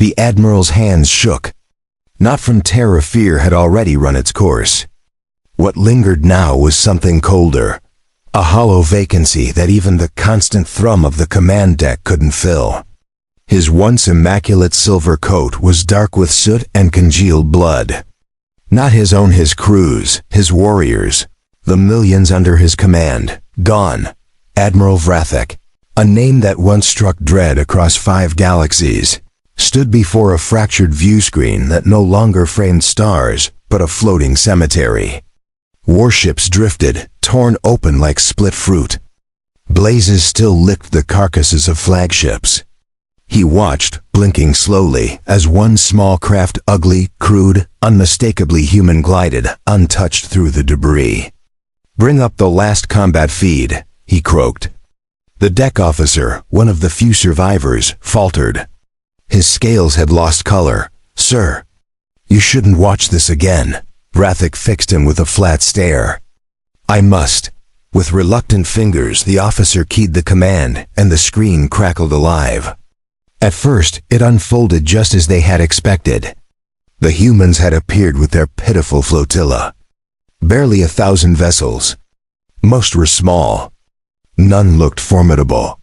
The admiral's hands shook. Not from terror, fear had already run its course. What lingered now was something colder, a hollow vacancy that even the constant thrum of the command deck couldn't fill. His once immaculate silver coat was dark with soot and congealed blood. Not his own, his crew's, his warriors, the millions under his command, gone. Admiral Vrathek, a name that once struck dread across 5 galaxies, stood before a fractured view screen that no longer framed stars, but a floating cemetery. Warships drifted, torn open like split fruit. Blazes still licked the carcasses of flagships. He watched, blinking slowly, as one small craft, ugly, crude, unmistakably human, glided, untouched through the debris. "Bring up the last combat feed," he croaked. The deck officer, one of the few survivors, faltered. His scales had lost color. "Sir, you shouldn't watch this again." Vrathek fixed him with a flat stare. "I must." With reluctant fingers, the officer keyed the command, and the screen crackled alive. At first, it unfolded just as they had expected. The humans had appeared with their pitiful flotilla. Barely 1,000 vessels. Most were small. None looked formidable.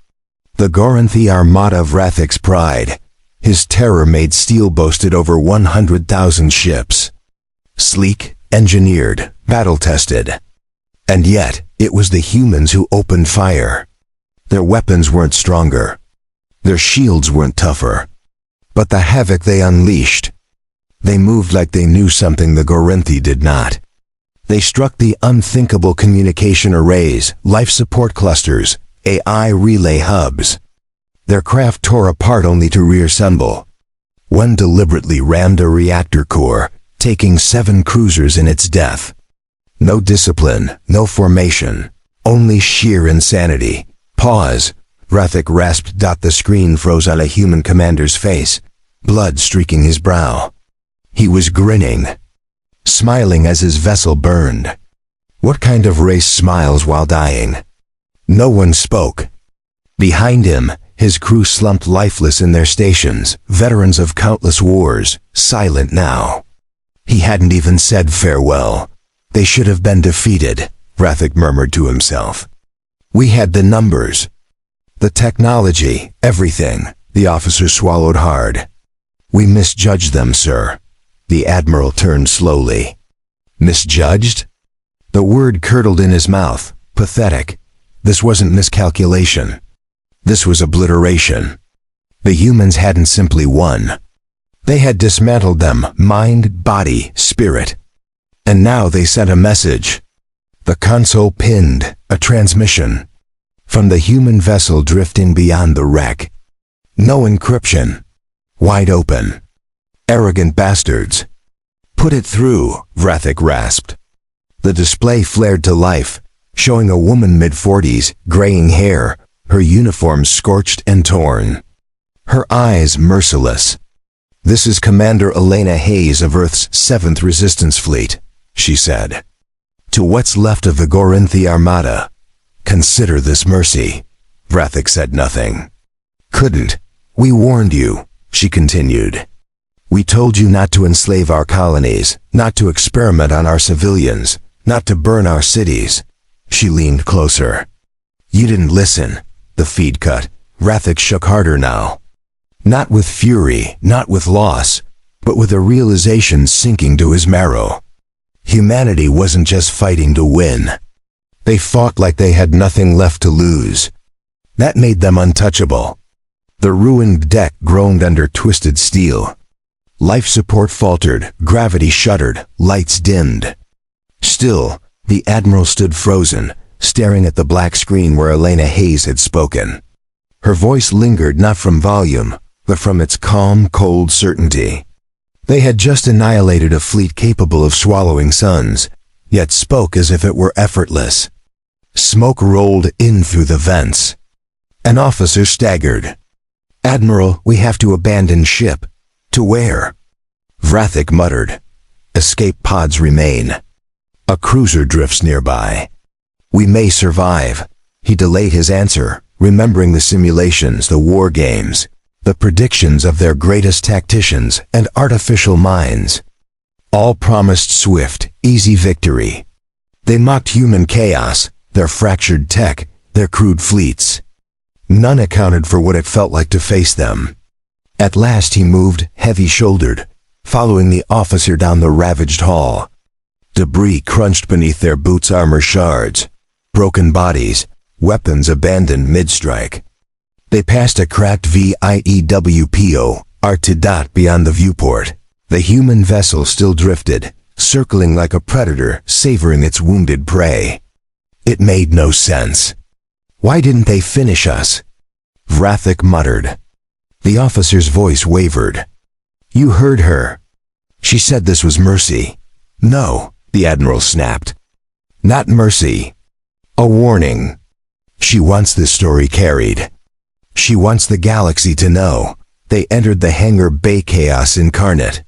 The Goranthi armada, Vrathek's pride. His terror-made steel boasted over 100,000 ships. Sleek, engineered, battle-tested. And yet, it was the humans who opened fire. Their weapons weren't stronger. Their shields weren't tougher. But the havoc they unleashed. They moved like they knew something the Goranthi did not. They struck the unthinkable communication arrays, life support clusters, AI relay hubs. Their craft tore apart only to reassemble. One deliberately rammed a reactor core, taking 7 cruisers in its death. No discipline, no formation, only sheer insanity. "Pause." Vrathek rasped. The screen froze on a human commander's face, blood streaking his brow. He was grinning, smiling as his vessel burned. What kind of race smiles while dying? No one spoke. Behind him, his crew slumped lifeless in their stations, veterans of countless wars, silent now. He hadn't even said farewell. They should have been defeated, Vrathek murmured to himself. "We had the numbers. The technology, everything." The officer swallowed hard. "We misjudged them, sir." The admiral turned slowly. Misjudged? The word curdled in his mouth. Pathetic. This wasn't miscalculation. This was obliteration. The humans hadn't simply won. They had dismantled them, mind, body, spirit. And now they sent a message. The console pinned, a transmission. From the human vessel drifting beyond the wreck. No encryption. Wide open. Arrogant bastards. "Put it through," Vrathek rasped. The display flared to life, showing a woman mid-40s, graying hair, her uniform scorched and torn. Her eyes merciless. "This is Commander Elena Hayes of Earth's 7th Resistance Fleet," she said. "To what's left of the Goranthi armada. Consider this mercy." Vrathek said nothing. "Couldn't. We warned you," she continued. "We told you not to enslave our colonies, not to experiment on our civilians, not to burn our cities." She leaned closer. "You didn't listen." The feed cut. Vrathek shook harder now. Not with fury, not with loss, but with a realization sinking to his marrow. Humanity wasn't just fighting to win. They fought like they had nothing left to lose. That made them untouchable. The ruined deck groaned under twisted steel. Life support faltered, gravity shuddered, lights dimmed. Still, the admiral stood frozen, staring at the black screen where Elena Hayes had spoken. Her voice lingered not from volume, but from its calm, cold certainty. They had just annihilated a fleet capable of swallowing suns, yet spoke as if it were effortless. Smoke rolled in through the vents. An officer staggered. "Admiral, we have to abandon ship." "To where?" Vrathek muttered. "Escape pods remain. A cruiser drifts nearby. We may survive." He delayed his answer, remembering the simulations, the war games. the predictions of their greatest tacticians and artificial minds. All promised swift, easy victory. They mocked human chaos, their fractured tech, their crude fleets. None accounted for what it felt like to face them. At last he moved, heavy-shouldered, following the officer down the ravaged hall. Debris crunched beneath their boots' armor shards, broken bodies, weapons abandoned mid-strike. They passed a cracked VIEWPO, RT beyond the viewport. The human vessel still drifted, circling like a predator, savoring its wounded prey. It made no sense. Why didn't they finish us? Vrathic muttered. The officer's voice wavered. You heard her. She said this was mercy. No, the admiral snapped. Not mercy. A warning. She wants this story carried. She wants the galaxy to know. They entered the hangar bay chaos incarnate.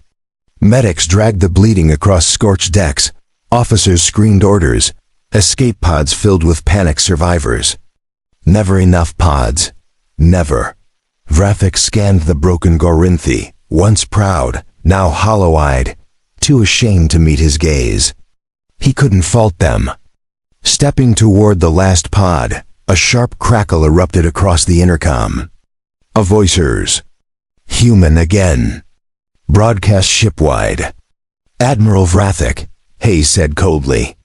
Medics dragged the bleeding across scorched decks. Officers screamed orders. Escape pods filled with panicked survivors. Never enough pods. Never. Vrathic scanned the broken Gorinthi, once proud, now hollow-eyed, too ashamed to meet his gaze. He couldn't fault them. Stepping toward the last pod, a sharp crackle erupted across the intercom. A voice hers. Human again. Broadcast shipwide. Admiral Vrathic, Hayes said coldly.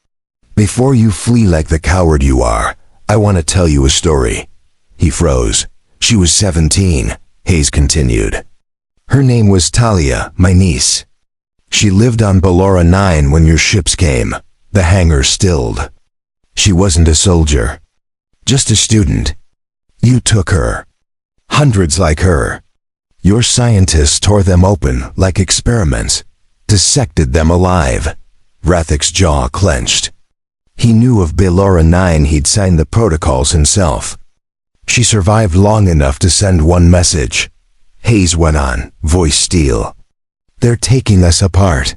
Before you flee like the coward you are, I want to tell you a story. He froze. She was 17, Hayes continued. Her name was Talia, my niece. She lived on Ballora 9 when your ships came. The hangar stilled. She wasn't a soldier. Just a student. You took her. Hundreds like her. Your scientists tore them open like experiments, dissected them alive. Vrathic's jaw clenched. He knew of Ballora 9. He'd signed the protocols himself. She survived long enough to send one message. Hayes went on, voice steel. They're taking us apart.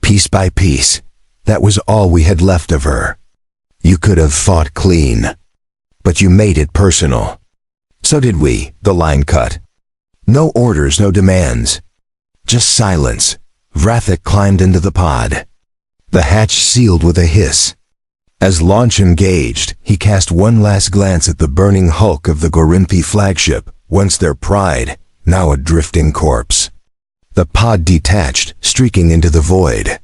Piece by piece. That was all we had left of her. You could have fought clean. But you made it personal. So did we, the line cut. No orders, no demands. Just silence. Vrathic climbed into the pod. The hatch sealed with a hiss. As launch engaged, he cast one last glance at the burning hulk of the Gorinthi flagship, once their pride, now a drifting corpse. The pod detached, streaking into the void.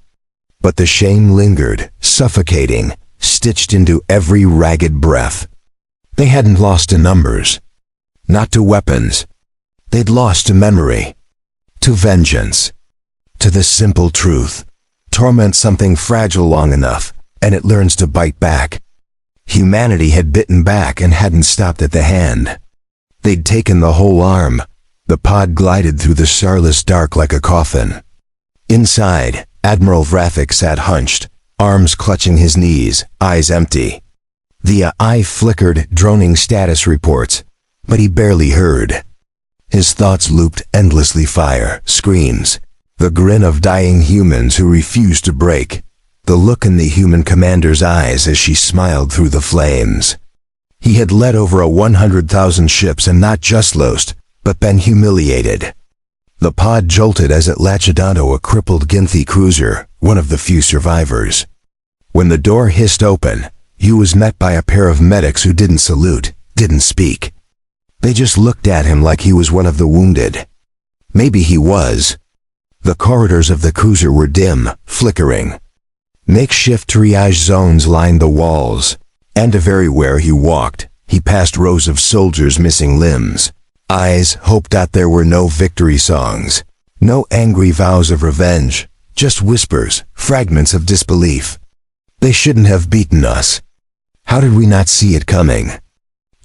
But the shame lingered, suffocating, stitched into every ragged breath. They hadn't lost to numbers. Not to weapons. They'd lost to memory. To vengeance. To the simple truth. Torment something fragile long enough, and it learns to bite back. Humanity had bitten back and hadn't stopped at the hand. They'd taken the whole arm. The pod glided through the starless dark like a coffin. Inside, Admiral Vrathic sat hunched, arms clutching his knees, eyes empty. The eye flickered, droning status reports, but he barely heard. His thoughts looped endlessly: fire, screams, the grin of dying humans who refused to break, the look in the human commander's eyes as she smiled through the flames. He had led over 100,000 ships and not just lost, but been humiliated. The pod jolted as it latched onto a crippled Ginthi cruiser, one of the few survivors. When the door hissed open, he was met by a pair of medics who didn't salute, didn't speak. They just looked at him like he was one of the wounded. Maybe he was. The corridors of the cruiser were dim, flickering. Makeshift triage zones lined the walls, and everywhere he walked, he passed rows of soldiers missing limbs. Eyes hoped that there were no victory songs, no angry vows of revenge, just whispers, fragments of disbelief. They shouldn't have beaten us. How did we not see it coming?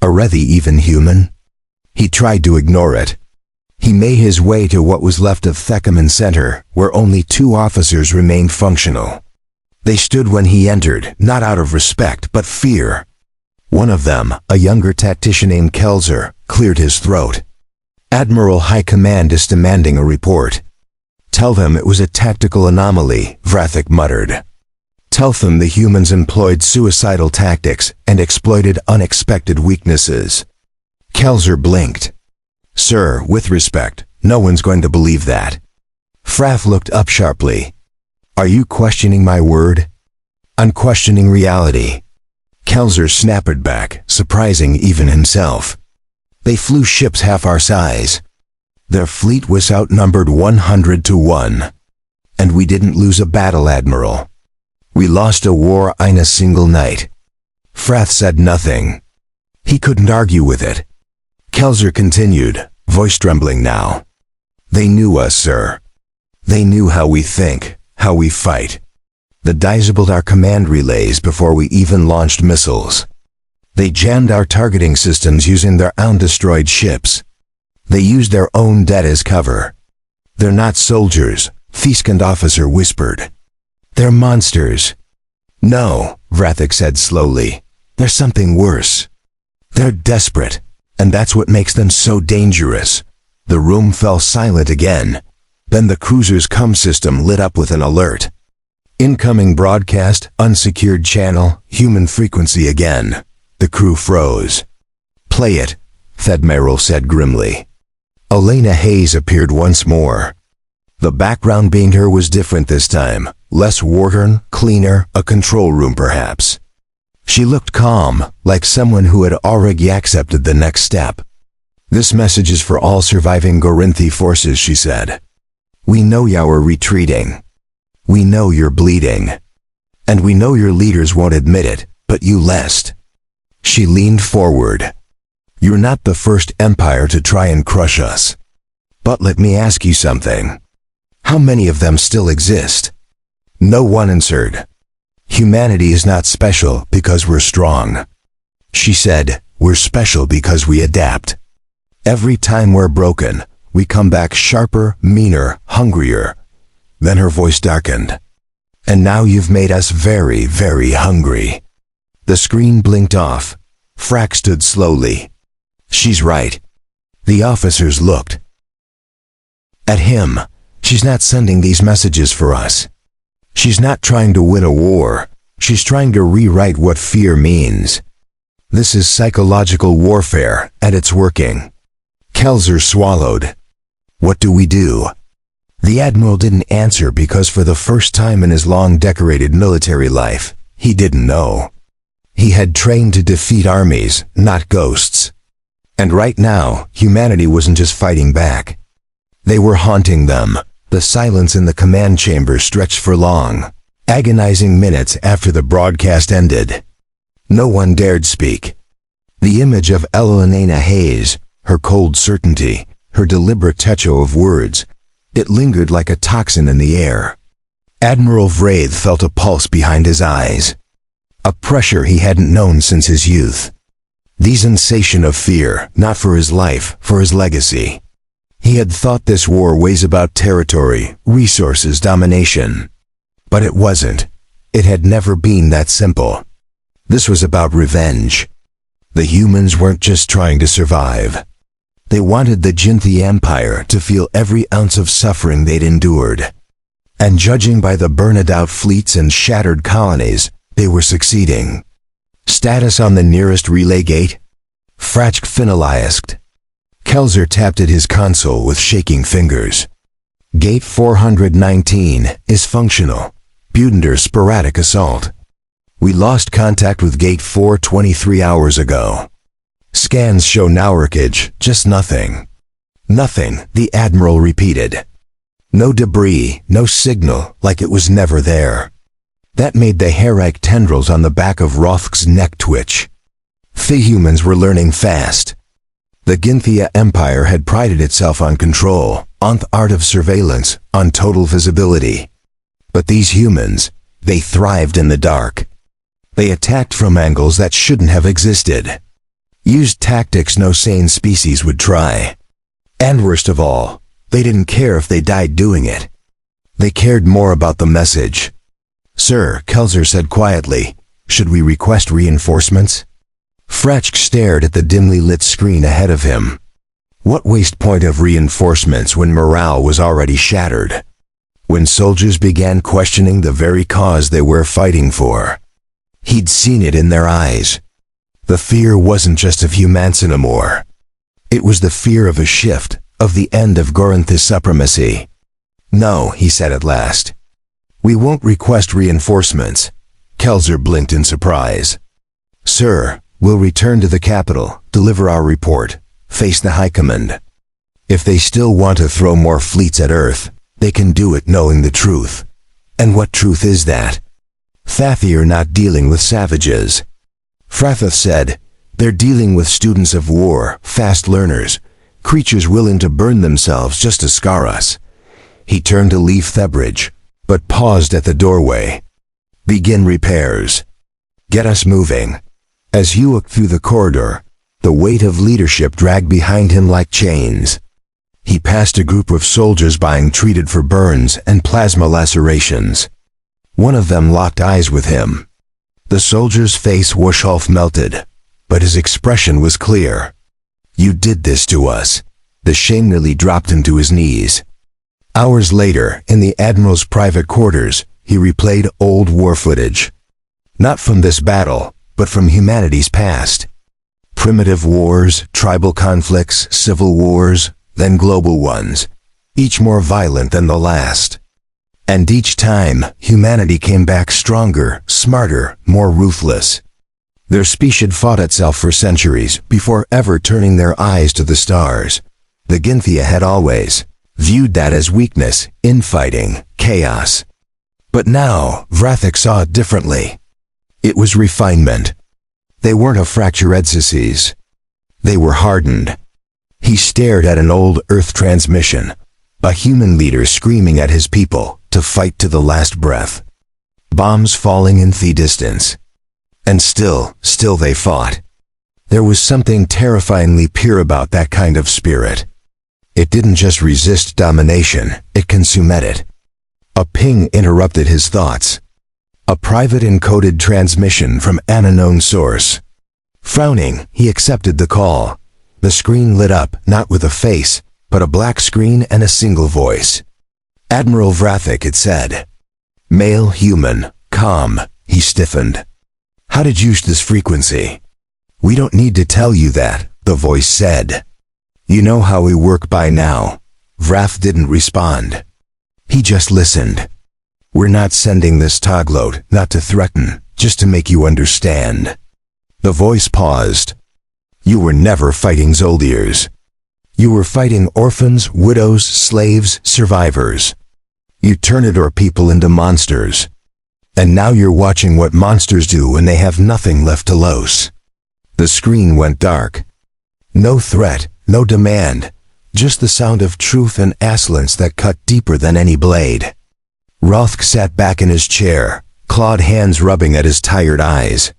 Are they even human? He tried to ignore it. He made his way to what was left of Thecaman Center, where only 2 officers remained functional. They stood when he entered, not out of respect, but fear. One of them, a younger tactician named Kelzer, cleared his throat. Admiral High Command is demanding a report. Tell them it was a tactical anomaly, Vrathic muttered. Tell them the humans employed suicidal tactics and exploited unexpected weaknesses. Kelzer blinked. Sir, with respect, no one's going to believe that. Frath looked up sharply. Are you questioning my word? I'm questioning reality. Kelzer snapped back, surprising even himself. They flew ships half our size. Their fleet was outnumbered 100 to 1. And we didn't lose a battle, Admiral. We lost a war in a single night. Frath said nothing. He couldn't argue with it. Kelzer continued, voice trembling now. They knew us, sir. They knew how we think, how we fight. They disabled our command relays before we even launched missiles. They jammed our targeting systems using their undestroyed ships. They used their own dead as cover. They're not soldiers, Fiskand officer whispered. They're monsters. No, Vrathik said slowly. There's something worse. They're desperate, and that's what makes them so dangerous. The room fell silent again. Then the cruiser's comm system lit up with an alert. Incoming broadcast, unsecured channel, human frequency again. The crew froze. Play it, Admiral said grimly. Elena Hayes appeared once more. The background being her was different this time. Less worn, cleaner, a control room perhaps. She looked calm, like someone who had already accepted the next step. This message is for all surviving Gorinthi forces, she said. We know you're retreating. We know you're bleeding. And we know your leaders won't admit it, but you lest. She leaned forward. You're not the first empire to try and crush us. But let me ask you something. How many of them still exist? No one answered. Humanity is not special because we're strong. She said, we're special because we adapt. Every time we're broken, we come back sharper, meaner, hungrier. Then her voice darkened. And now you've made us very, very hungry. The screen blinked off. Frack stood slowly. She's right. The officers looked at him. She's not sending these messages for us. She's not trying to win a war. She's trying to rewrite what fear means. This is psychological warfare, and it's working. Kelzer swallowed. What do we do? The Admiral didn't answer because for the first time in his long decorated military life, he didn't know. He had trained to defeat armies, not ghosts. And right now, humanity wasn't just fighting back. They were haunting them. The silence in the command chamber stretched for long, agonizing minutes after the broadcast ended. No one dared speak. The image of Elena Hayes, her cold certainty, her deliberate techo of words, it lingered like a toxin in the air. Admiral Vraith felt a pulse behind his eyes. A pressure he hadn't known since his youth. The sensation of fear, not for his life, for his legacy. He had thought this war was about territory, resources, domination. But it wasn't. It had never been that simple. This was about revenge. The humans weren't just trying to survive. They wanted the Jinthi Empire to feel every ounce of suffering they'd endured. And judging by the burned-out fleets and shattered colonies, they were succeeding. Status on the nearest relay gate? Fratch Finali asked. Kelzer tapped at his console with shaking fingers. Gate 419 is functional. Budender sporadic assault. We lost contact with Gate 423 hours ago. Scans show no wreckage, just nothing. Nothing, the Admiral repeated. No debris, no signal, like it was never there. That made the hair-like tendrils on the back of Rothk's neck twitch. The humans were learning fast. The Ginthia Empire had prided itself on control, on the art of surveillance, on total visibility. But these humans, they thrived in the dark. They attacked from angles that shouldn't have existed. Used tactics no sane species would try. And worst of all, they didn't care if they died doing it. They cared more about the message. Sir, Kelzer said quietly, should we request reinforcements? Fratch stared at the dimly lit screen ahead of him. What waste point of reinforcements when morale was already shattered? When soldiers began questioning the very cause they were fighting for. He'd seen it in their eyes. The fear wasn't just of humans anymore. It was the fear of a shift, of the end of Gorinth's supremacy. "No," he said at last. "We won't request reinforcements." Kelzer blinked in surprise. "Sir, we'll return to the capital, deliver our report, face the High Command. If they still want to throw more fleets at Earth, they can do it knowing the truth." "And what truth is that?" "Thathi are not dealing with savages," Frathith said. "They're dealing with students of war, fast learners, creatures willing to burn themselves just to scar us." He turned to leave Thebridge, but paused at the doorway. "Begin repairs. Get us moving." As he looked through the corridor, the weight of leadership dragged behind him like chains. He passed a group of soldiers being treated for burns and plasma lacerations. One of them locked eyes with him. The soldier's face was half melted, but his expression was clear. "You did this to us." The shame nearly dropped him to his knees. Hours later, in the admiral's private quarters, he replayed old war footage. Not from this battle, but from humanity's past. Primitive wars, tribal conflicts, civil wars, then global ones, each more violent than the last. And each time, humanity came back stronger, smarter, more ruthless. Their species had fought itself for centuries before ever turning their eyes to the stars. The Ginthia had always viewed that as weakness, infighting, chaos. But now, Vrathik saw it differently. It was refinement. They weren't a fractured species. They were hardened. He stared at an old Earth transmission, a human leader screaming at his people to fight to the last breath. Bombs falling in the distance. And still they fought. There was something terrifyingly pure about that kind of spirit. It didn't just resist domination, it consumed it. A ping interrupted his thoughts. A private encoded transmission from an unknown source. Frowning, he accepted the call. The screen lit up, not with a face, but a black screen and a single voice. "Admiral Vrathik," it said. "Male human, calm." He stiffened. "How did you use this frequency?" "We don't need to tell you that," the voice said. "You know how we work by now." Vrath didn't respond. He just listened. "We're not sending this togload, not to threaten, just to make you understand." The voice paused. "You were never fighting Zoldyrs. You were fighting orphans, widows, slaves, survivors. You turned our people into monsters. And now you're watching what monsters do when they have nothing left to lose." The screen went dark. No threat, no demand, just the sound of truth and asslance that cut deeper than any blade. Rothk sat back in his chair, clawed hands rubbing at his tired eyes.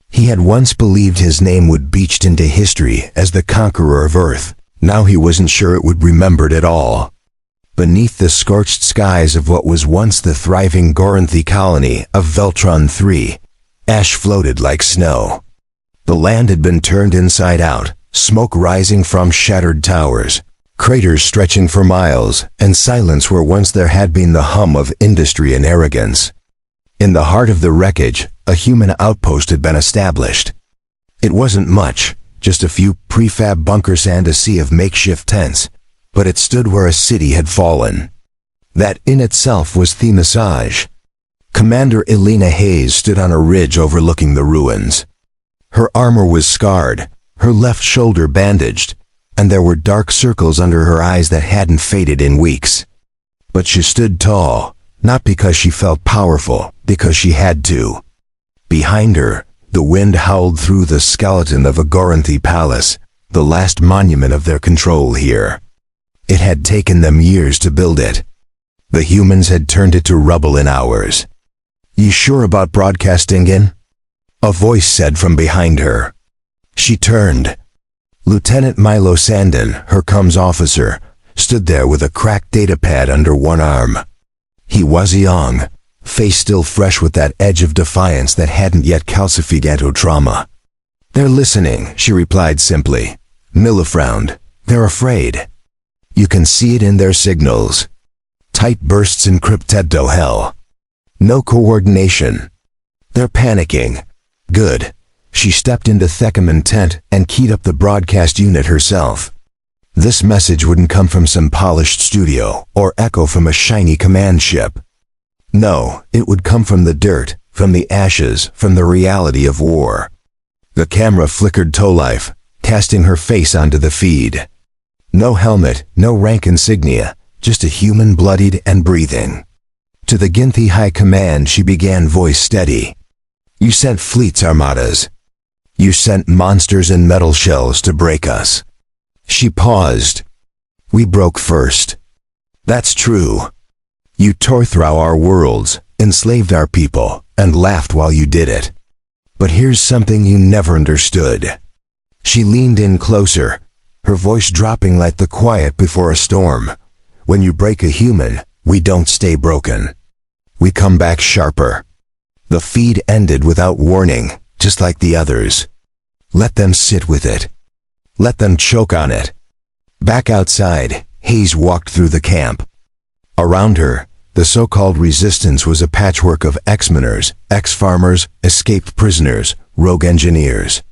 He had once believed his name would be etched into history as the conqueror of Earth. Now he wasn't sure it would be remembered at all. Beneath the scorched skies of what was once the thriving Gorinthi colony of Veltron III, ash floated like snow. The land had been turned inside out, smoke rising from shattered towers, craters stretching for miles, and silence where once there had been the hum of industry and arrogance. In the heart of the wreckage, a human outpost had been established. It wasn't much, just a few prefab bunkers and a sea of makeshift tents, but it stood where a city had fallen. That in itself was the massage. Commander Elena Hayes stood on a ridge overlooking the ruins. Her armor was scarred, her left shoulder bandaged, and there were dark circles under her eyes that hadn't faded in weeks. But she stood tall, not because she felt powerful, because she had to. Behind her, the wind howled through the skeleton of a Gorinthi palace, the last monument of their control here. It had taken them years to build it. The humans had turned it to rubble in hours. "You sure about broadcasting in?" a voice said from behind her. She turned. Lieutenant Milo Sandin, her comms officer, stood there with a cracked datapad under one arm. He was young, face still fresh with that edge of defiance that hadn't yet calcified into trauma. "They're listening," she replied simply. Mila frowned. "They're afraid. You can see it in their signals. Tight bursts in cryptedo hell. No coordination. They're panicking." "Good." She stepped into Theckerman's tent and keyed up the broadcast unit herself. This message wouldn't come from some polished studio or echo from a shiny command ship. No, it would come from the dirt, from the ashes, from the reality of war. The camera flickered to life, casting her face onto the feed. No helmet, no rank insignia, just a human bloodied and breathing. To the Ginthi High Command she began, voice steady. You sent fleets, armadas. You sent monsters in metal shells to break us. She paused. We broke first. That's true. You tore through our worlds, enslaved our people, and laughed while you did it. But here's something you never understood. She leaned in closer, her voice dropping like the quiet before a storm. When you break a human, we don't stay broken. We come back sharper. The feed ended without warning, just like the others. Let them sit with it. Let them choke on it. Back outside, Hayes walked through the camp. Around her, the so-called resistance was a patchwork of ex-miners, ex-farmers, escaped prisoners, rogue engineers.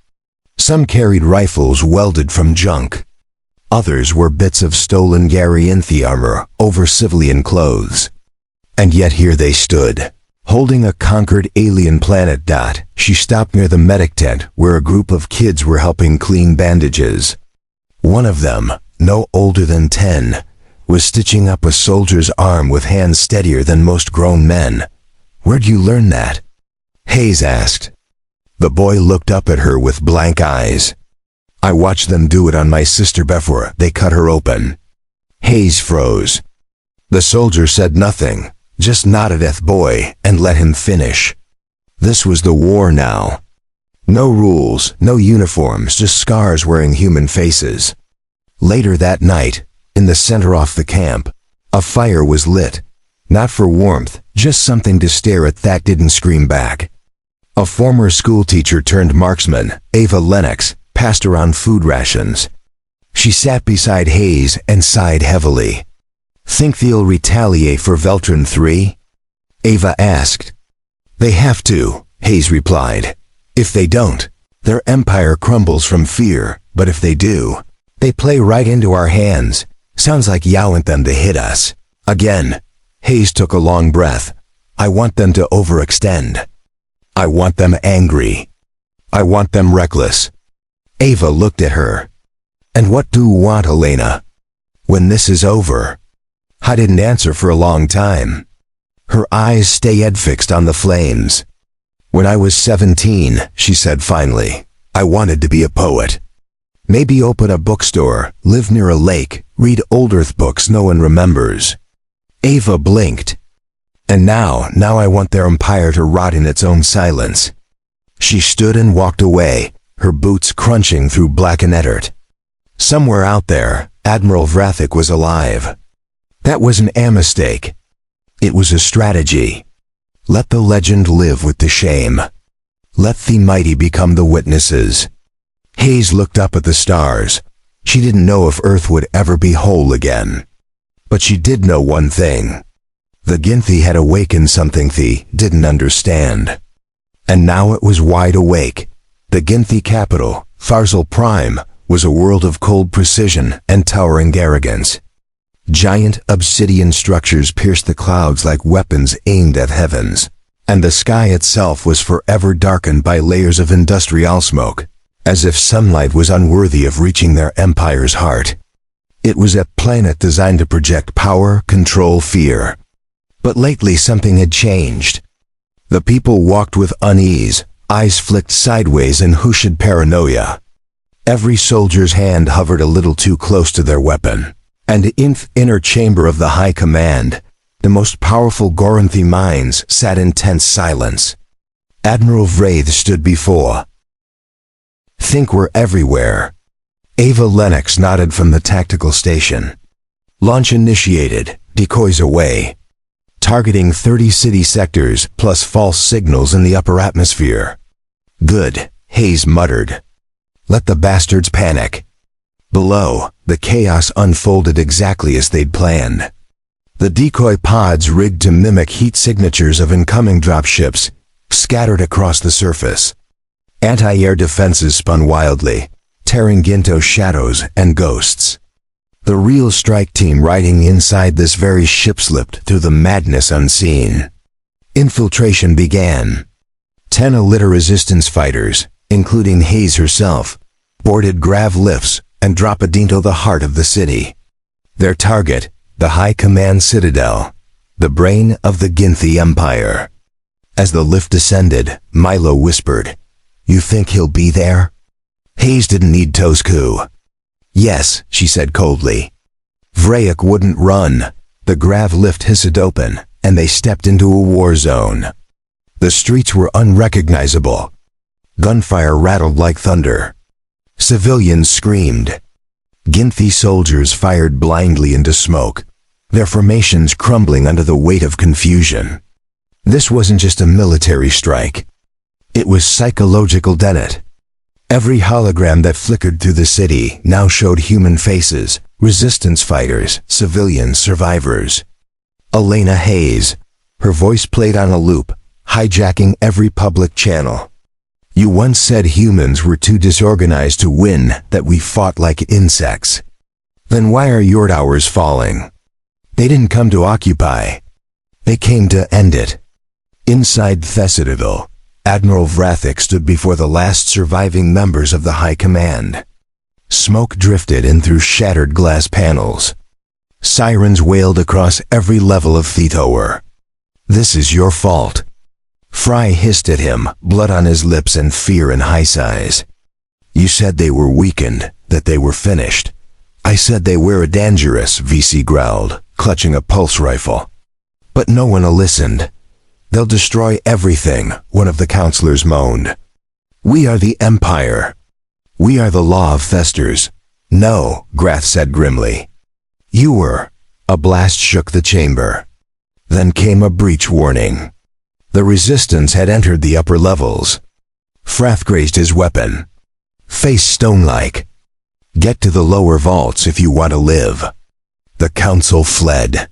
Some carried rifles welded from junk. Others were bits of stolen Garianthi armor over civilian clothes. And yet here they stood, holding a conquered alien planet. She stopped near the medic tent where a group of kids were helping clean bandages. One of them, no older than 10, was stitching up a soldier's arm with hands steadier than most grown men. Where'd you learn that? Hayes asked. The boy looked up at her with blank eyes. I watched them do it on my sister before they cut her open. Hayes froze. The soldier said nothing, just nodded at the boy and let him finish. This was the war now. No rules, no uniforms, just scars wearing human faces. Later that night, in the center off the camp, a fire was lit. Not for warmth, just something to stare at that didn't scream back. A former schoolteacher turned marksman, Ava Lennox, passed around food rations. She sat beside Hayes and sighed heavily. Think they'll retaliate for Veltron 3? Ava asked. They have to, Hayes replied. If they don't, their empire crumbles from fear, but if they do, they play right into our hands. Sounds like you want them to hit us. Again, Hayes took a long breath. I want them to overextend. I want them angry. I want them reckless. Ava looked at her. And what do you want, Elena? When this is over? I didn't answer for a long time. Her eyes stayed fixed on the flames. When I was 17, she said finally, I wanted to be a poet. Maybe open a bookstore, live near a lake, read old Earth books no one remembers. Ava blinked. And now I want their empire to rot in its own silence. She stood and walked away, her boots crunching through blackened dirt. Somewhere out there, Admiral Vrathic was alive. That wasn't a mistake. It was a strategy. Let the legend live with the shame. Let the mighty become the witnesses. Hayes looked up at the stars. She didn't know if Earth would ever be whole again. But she did know one thing. The Ginthi had awakened something they didn't understand. And now it was wide awake. The Ginthi capital, Tharsal Prime, was a world of cold precision and towering arrogance. Giant obsidian structures pierced the clouds like weapons aimed at heavens, and the sky itself was forever darkened by layers of industrial smoke, as if sunlight was unworthy of reaching their empire's heart. It was a planet designed to project power, control, fear. But lately something had changed. The people walked with unease, eyes flicked sideways in hushed paranoia. Every soldier's hand hovered a little too close to their weapon. And in the inner chamber of the High Command, the most powerful Goranthi minds sat in tense silence. Admiral Vraith stood before. Think we're everywhere. Ava Lennox nodded from the tactical station. Launch initiated, decoys away. Targeting 30 city sectors plus false signals in the upper atmosphere. Good, Hayes muttered. Let the bastards panic. Below, the chaos unfolded exactly as they'd planned. The decoy pods rigged to mimic heat signatures of incoming dropships scattered across the surface. Anti-air defenses spun wildly, tearing Ginto shadows and ghosts. The real strike team riding inside this very ship slipped through the madness unseen. Infiltration began. 10 Elita resistance fighters, including Hayes herself, boarded grav lifts and dropped into the heart of the city. Their target, the High Command Citadel, the brain of the Ginthi Empire. As the lift descended, Milo whispered, "You think he'll be there?" Hayes didn't need Tosku. "Yes," she said coldly. Vrayek wouldn't run. The grav lift hissed open, and they stepped into a war zone. The streets were unrecognizable. Gunfire rattled like thunder. Civilians screamed. Ginthi soldiers fired blindly into smoke, their formations crumbling under the weight of confusion. This wasn't just a military strike. It was psychological detonate. Every hologram that flickered through the city now showed human faces, resistance fighters, civilians, survivors. Elena Hayes. Her voice played on a loop, hijacking every public channel. "You once said humans were too disorganized to win, that we fought like insects. Then why are your towers falling? They didn't come to occupy. They came to end it." Inside the Citadel, Admiral Vrathik stood before the last surviving members of the High Command. Smoke drifted in through shattered glass panels. Sirens wailed across every level of Thetower. "This is your fault." Fry hissed at him, blood on his lips and fear in high sighs. "You said they were weakened, that they were finished." "I said they were dangerous," VC growled, clutching a pulse rifle. "But no one listened." "They'll destroy everything," one of the counselors moaned. "We are the Empire. We are the law of Thesters." "No," Grath said grimly. "You were." A blast shook the chamber. Then came a breach warning. The resistance had entered the upper levels. Frath raised his weapon. "Face stone-like. Get to the lower vaults if you want to live." The council fled.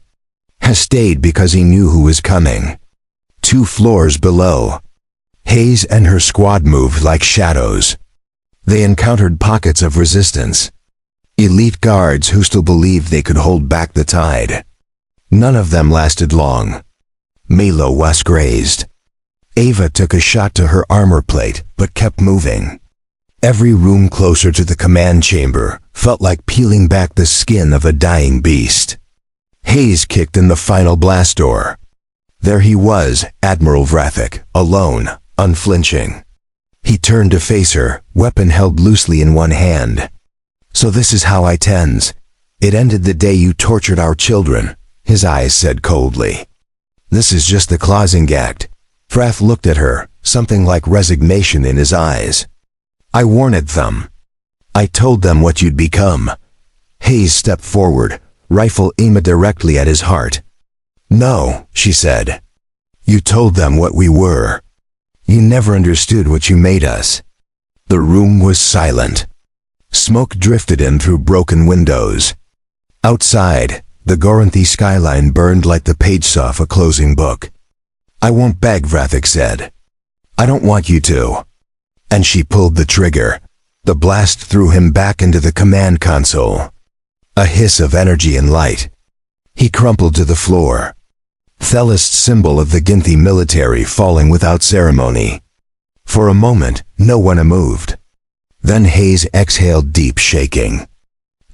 Has stayed because he knew who was coming. 2 floors below, Hayes and her squad moved like shadows. They encountered pockets of resistance. Elite guards who still believed they could hold back the tide. None of them lasted long. Milo was grazed. Ava took a shot to her armor plate, but kept moving. Every room closer to the command chamber felt like peeling back the skin of a dying beast. Hayes kicked in the final blast door. There he was, Admiral Vrathik, alone, unflinching. He turned to face her, weapon held loosely in one hand. "So this is how it ends. It ended the day you tortured our children," his eyes said coldly. "This is just the closing act." Vrath looked at her, something like resignation in his eyes. "I warned them. I told them what you'd become." Hayes stepped forward, rifle aimed directly at his heart. "No," she said. "You told them what we were. You never understood what you made us." The room was silent. Smoke drifted in through broken windows. Outside, the Goranthi skyline burned like the pages off a closing book. "I won't beg," Vrathik said. "I don't want you to." And she pulled the trigger. The blast threw him back into the command console. A hiss of energy and light. He crumpled to the floor. Thelist symbol of the Ginthi military falling without ceremony. For a moment, no one moved. Then Hayes exhaled deep, shaking.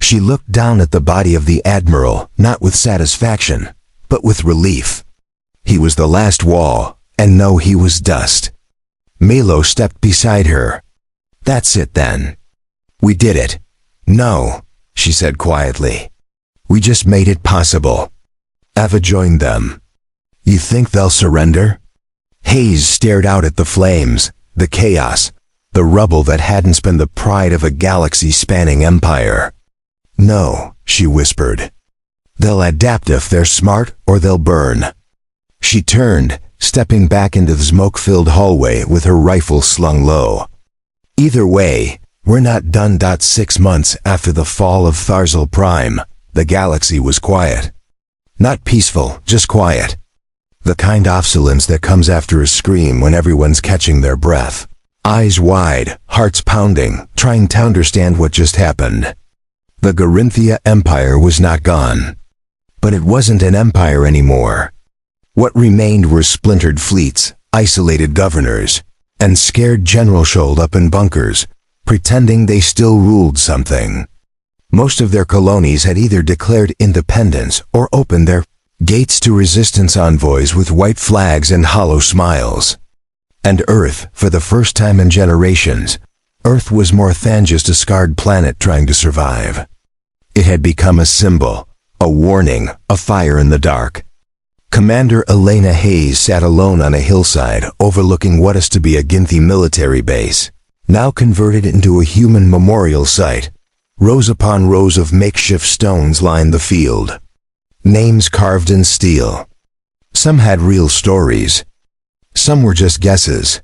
She looked down at the body of the Admiral, not with satisfaction, but with relief. He was the last wall, and no, he was dust. Milo stepped beside her. "That's it then. We did it." "No," she said quietly. "We just made it possible." Ava joined them. "You think they'll surrender?" Hayes stared out at the flames, the chaos, the rubble that hadn't been the pride of a galaxy-spanning empire. "No," she whispered. "They'll adapt if they're smart, or they'll burn." She turned, stepping back into the smoke-filled hallway with her rifle slung low. "Either way, we're not done. 6 months after the fall of Tharzal Prime, the galaxy was quiet. Not peaceful, just quiet. The kind of silence that comes after a scream when everyone's catching their breath. Eyes wide, hearts pounding, trying to understand what just happened. The Gorinthia Empire was not gone. But it wasn't an empire anymore. What remained were splintered fleets, isolated governors, and scared generals holed up in bunkers, pretending they still ruled something. Most of their colonies had either declared independence or opened their gates to resistance envoys with white flags and hollow smiles. And Earth, for the first time in generations, Earth was more than just a scarred planet trying to survive. It had become a symbol, a warning, a fire in the dark. Commander Elena Hayes sat alone on a hillside overlooking what is to be a Ginthi military base, now converted into a human memorial site. Rows upon rows of makeshift stones lined the field. Names carved in steel. Some had real stories. Some were just guesses.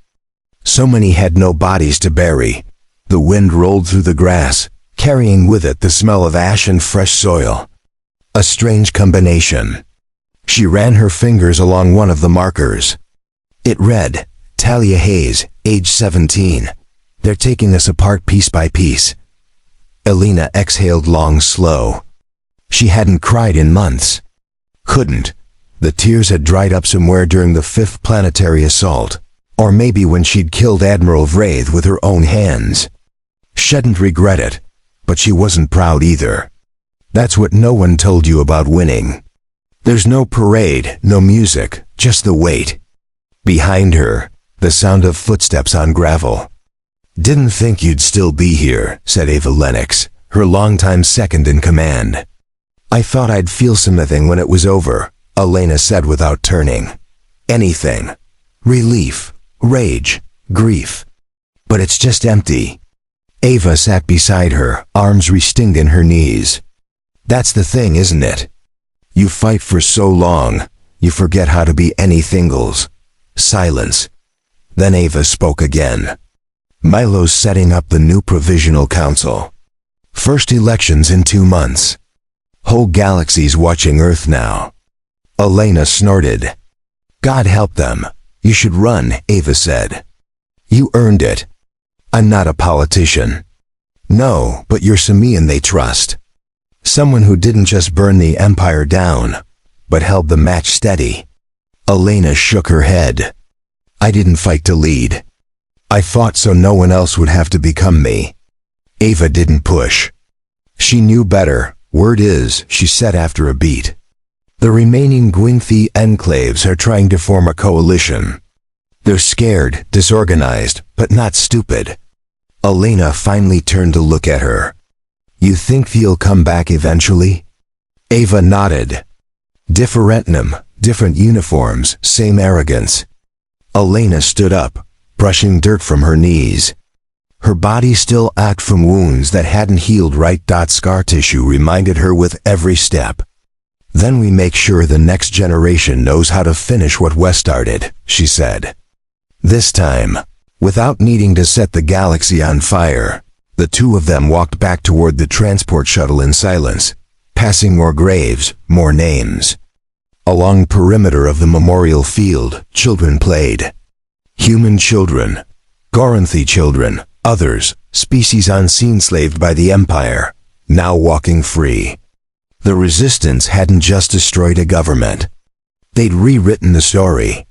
So many had no bodies to bury. The wind rolled through the grass, carrying with it the smell of ash and fresh soil. A strange combination. She ran her fingers along one of the markers. It read, Talia Hayes, age 17. They're taking us apart piece by piece. Elena exhaled long, slow. She hadn't cried in months. Couldn't. The tears had dried up somewhere during the 5th planetary assault, or maybe when she'd killed Admiral Wraith with her own hands. Shouldn't regret it, but she wasn't proud either. That's what no one told you about winning. There's no parade, no music, just the weight. Behind her, the sound of footsteps on gravel. Didn't think you'd still be here, said Ava Lennox, her longtime second in command. I thought I'd feel something when it was over, Elena said without turning. Anything. Relief, rage, grief. But it's just empty. Ava sat beside her, arms restinged in her knees. That's the thing, isn't it? You fight for so long, you forget how to be anythingals. Silence. Then Ava spoke again. Milo's setting up the new Provisional Council. First elections in 2 months. Whole galaxy's watching Earth now. Elena snorted. God help them. You should run, Ava said. You earned it. I'm not a politician. No, but you're Samian they trust. Someone who didn't just burn the Empire down, but held the match steady. Elena shook her head. I didn't fight to lead. I fought so no one else would have to become me. Ava didn't push. She knew better. Word is, she said after a beat. The remaining Gwynthi enclaves are trying to form a coalition. They're scared, disorganized, but not stupid. Elena finally turned to look at her. You think they'll come back eventually? Ava nodded. Differentum, different uniforms, same arrogance. Elena stood up, brushing dirt from her knees. Her body still ached from wounds that hadn't healed right. Scar tissue reminded her with every step. Then we make sure the next generation knows how to finish what West started, she said. This time, without needing to set the galaxy on fire, the two of them walked back toward the transport shuttle in silence, passing more graves, more names. Along perimeter of the memorial field, children played. Human children, Gorinthi children, others, species unseen slaved by the Empire, now walking free. The Resistance hadn't just destroyed a government. They'd rewritten the story.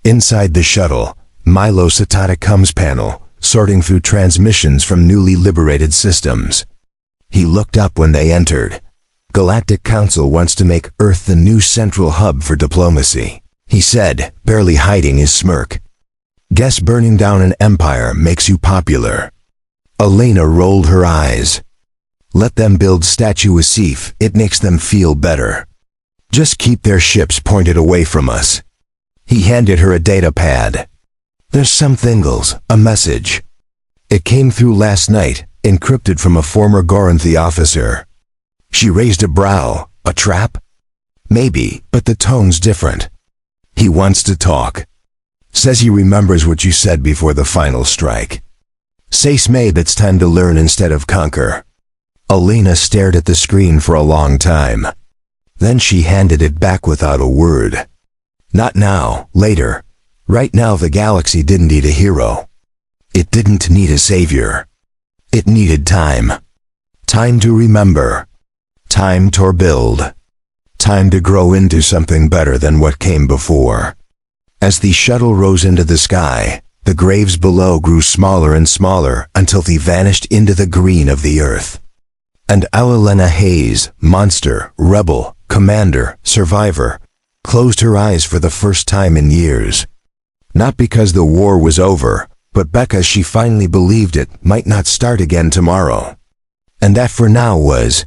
Inside the shuttle, Milo sat at a comms panel, sorting through transmissions from newly liberated systems. He looked up when they entered. Galactic Council wants to make Earth the new central hub for diplomacy, he said, barely hiding his smirk. Guess burning down an empire makes you popular. Elena rolled her eyes. Let them build Statue Asif, it makes them feel better. Just keep their ships pointed away from us. He handed her a data pad. There's some thingles, a message. It came through last night, encrypted from a former Gorinthi officer. She raised a brow. A trap? Maybe, but the tone's different. He wants to talk. Says he remembers what you said before the final strike. Says maybe it's time to learn instead of conquer. Elena stared at the screen for a long time. Then she handed it back without a word. Not now, later. Right now the galaxy didn't need a hero. It didn't need a savior. It needed time. Time to remember. Time to build. Time to grow into something better than what came before. As the shuttle rose into the sky, the graves below grew smaller and smaller until they vanished into the green of the earth. And Alalena Hayes, monster, rebel, commander, survivor, closed her eyes for the first time in years. Not because the war was over, but because she finally believed it might not start again tomorrow. And that for now was